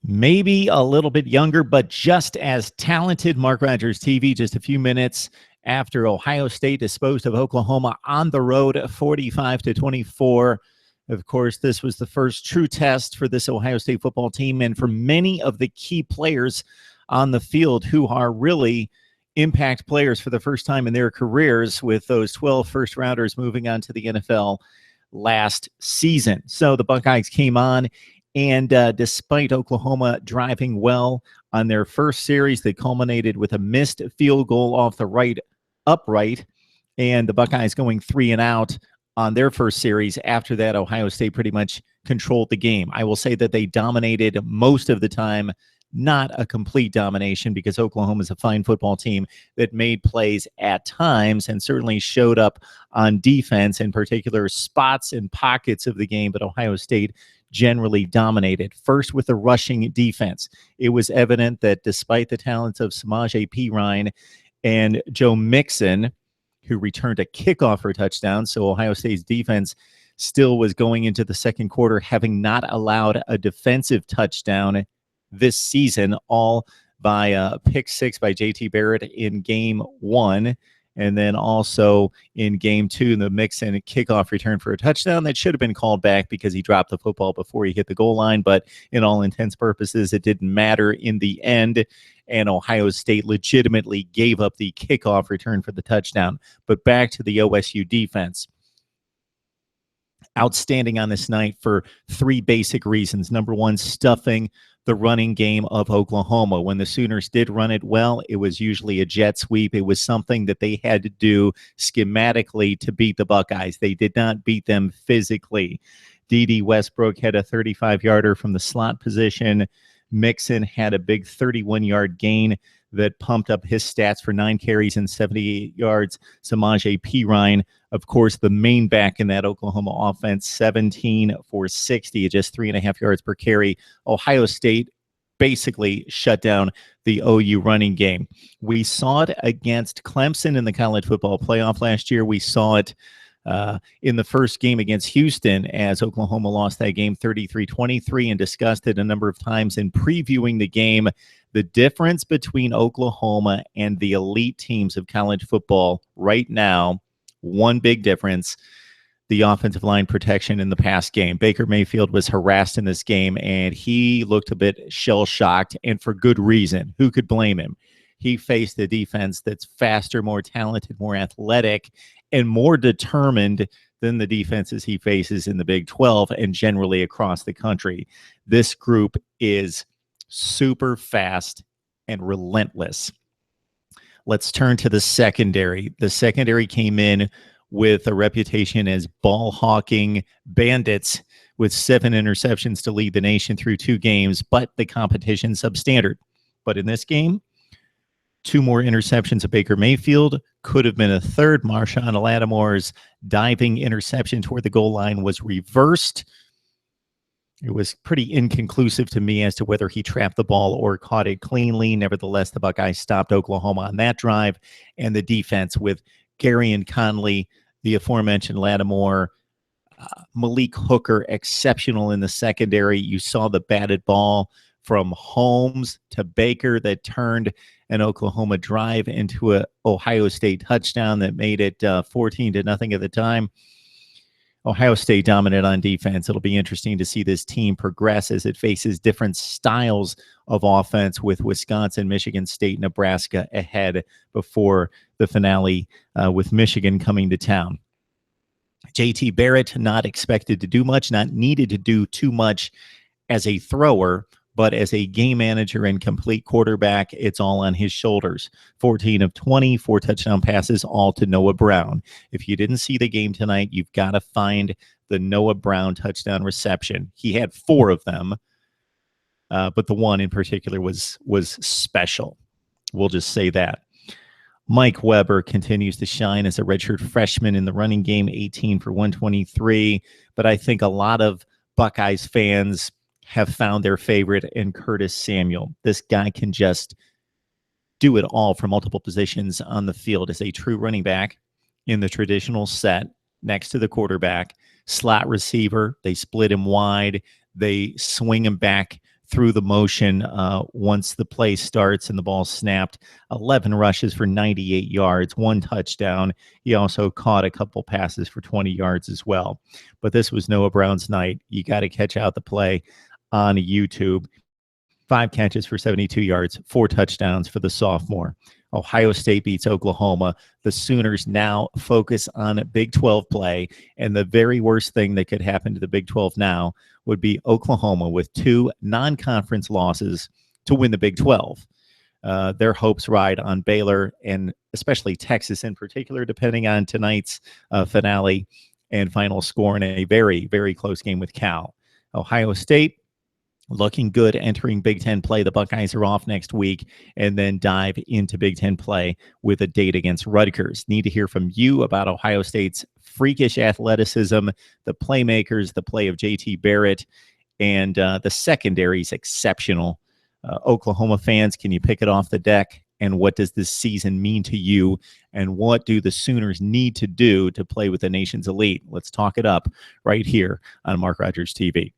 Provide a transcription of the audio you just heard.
maybe a little bit younger, but just as talented. Mark Rogers TV, just a few minutes after Ohio State disposed of Oklahoma on the road, 45-24. Of course, this was the first true test for this Ohio State football team and for many of the key players on the field who are really impact players for the first time in their careers, with those 12 first-rounders moving on to the NFL last season. So the Buckeyes came on, and despite Oklahoma driving well on their first series, they culminated with a missed field goal off the right upright, and the Buckeyes going 3 and out on their first series. After that, Ohio State pretty much controlled the game. I will say that they dominated most of the time, not a complete domination, because Oklahoma is a fine football team that made plays at times and certainly showed up on defense, in particular spots and pockets of the game, but Ohio State generally dominated. First, with the rushing defense, it was evident that despite the talents of Samaje Perine and Joe Mixon, who returned a kickoff for a touchdown, so Ohio State's defense still was going into the second quarter having not allowed a defensive touchdown this season, all by a pick six by J.T. Barrett in game one. And then also in game two, the Mixon kickoff return for a touchdown that should have been called back because he dropped the football before he hit the goal line. But in all intents and purposes, it didn't matter in the end. And Ohio State legitimately gave up the kickoff return for the touchdown. But back to the OSU defense. Outstanding on this night for three basic reasons. Number one, stuffing the running game of Oklahoma. When the Sooners did run it well, it was usually a jet sweep. It was something that they had to do schematically to beat the Buckeyes. They did not beat them physically. D.D. Westbrook had a 35-yarder from the slot position. Mixon had a big 31-yard gain that pumped up his stats for 9 carries and 78 yards. Samaje Perine, of course, the main back in that Oklahoma offense, 17 for 60, just 3.5 yards per carry. Ohio State basically shut down the OU running game. We saw it against Clemson in the college football playoff last year. We saw it in the first game against Houston, as Oklahoma lost that game 33-23, and discussed it a number of times in previewing the game. The difference between Oklahoma and the elite teams of college football right now, one big difference: the offensive line protection in the pass game. Baker Mayfield was harassed in this game, and he looked a bit shell-shocked, and for good reason. Who could blame him? He faced a defense that's faster, more talented, more athletic, and more determined than the defenses he faces in the Big 12 and generally across the country. This group is super fast and relentless. Let's turn to the secondary. The secondary came in with a reputation as ball-hawking bandits, with 7 interceptions to lead the nation through 2 games, but the competition substandard. But in this game, 2 more interceptions of Baker Mayfield, could have been a third. Marshawn Lattimore's diving interception toward the goal line was reversed. It was pretty inconclusive to me as to whether he trapped the ball or caught it cleanly. Nevertheless, the Buckeyes stopped Oklahoma on that drive, and the defense with Gary and Conley, the aforementioned Lattimore, Malik Hooker, exceptional in the secondary. You saw the batted ball from Holmes to Baker that turned an Oklahoma drive into a Ohio State touchdown that made it 14-0 at the time. Ohio State dominant on defense. It'll be interesting to see this team progress as it faces different styles of offense, with Wisconsin, Michigan State, Nebraska ahead before the finale with Michigan coming to town. J.T. Barrett not expected to do much, not needed to do too much as a thrower, but as a game manager and complete quarterback, it's all on his shoulders. 14 of 20, 4 touchdown passes, all to Noah Brown. If you didn't see the game tonight, you've got to find the Noah Brown touchdown reception. He had 4 of them, but the one in particular was special. We'll just say that. Mike Weber continues to shine as a redshirt freshman in the running game, 18 for 123. But I think a lot of Buckeyes fans have found their favorite in Curtis Samuel. This guy can just do it all from multiple positions on the field as a true running back in the traditional set next to the quarterback. Slot receiver, they split him wide. They swing him back through the motion once the play starts and the ball snapped. 11 rushes for 98 yards, 1 touchdown. He also caught a couple passes for 20 yards as well. But this was Noah Brown's night. You got to catch out the play on YouTube. 5 catches for 72 yards, 4 touchdowns for the sophomore. Ohio State beats Oklahoma. The Sooners now focus on Big 12 play, and the very worst thing that could happen to the Big 12 now would be Oklahoma with 2 non-conference losses to win the Big 12. Their hopes ride on Baylor and especially Texas in particular, depending on tonight's finale and final score in a very, very close game with Cal. Ohio State looking good entering Big Ten play. The Buckeyes are off next week and then dive into Big Ten play with a date against Rutgers. Need to hear from you about Ohio State's freakish athleticism, the playmakers, the play of JT Barrett, and the secondary's exceptional. Oklahoma fans, can you pick it off the deck? And what does this season mean to you? And what do the Sooners need to do to play with the nation's elite? Let's talk it up right here on Mark Rogers TV.